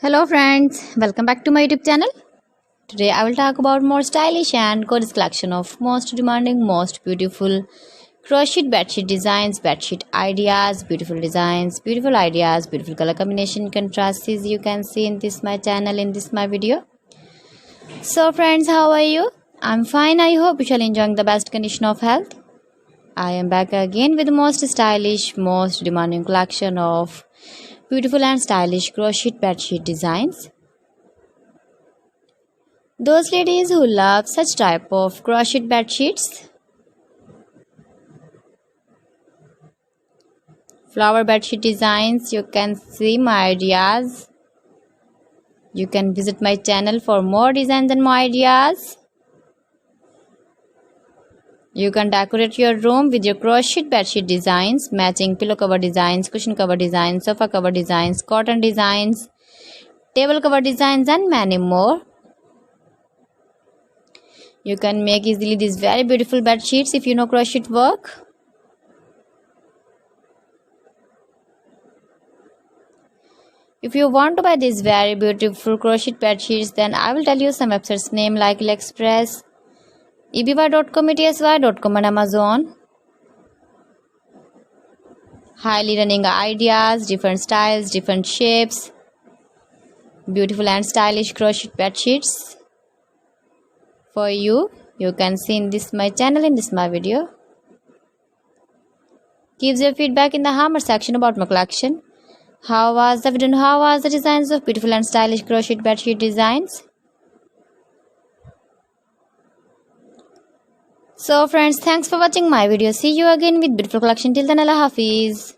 Hello friends, welcome back to my YouTube channel. Today I will talk about more stylish and gorgeous collection of most demanding, most beautiful crochet bedsheet designs, bedsheet ideas, beautiful designs, beautiful ideas, beautiful color combination contrasts you can see in this my channel, in this my video. So friends, how are you? I'm fine. I hope you shall enjoying the best condition of health. I am back again with the most stylish, most demanding collection of beautiful and stylish crochet bedsheet designs. Those ladies who love such type of crochet bedsheets, flower bedsheet designs, you can see my ideas. You can visit my channel for more designs and more ideas. You can decorate your room with your crochet bedsheet designs, matching pillow cover designs, cushion cover designs, sofa cover designs, cotton designs, table cover designs and many more. You can make easily these very beautiful bed sheets if you know crochet work. If you want to buy these very beautiful crochet bed sheets, then I will tell you some websites name like AliExpress, eBay.com, ETSY.com and Amazon. Highly running ideas, different styles, different shapes, beautiful and stylish crochet bed sheets for you. You can see in this my channel, in this my video. Give your feedback in the comment section about my collection. How was the video and how was the designs of beautiful and stylish crochet bed sheet designs? So friends, thanks for watching my video. See you again with beautiful collection. Till then, Allah Hafiz.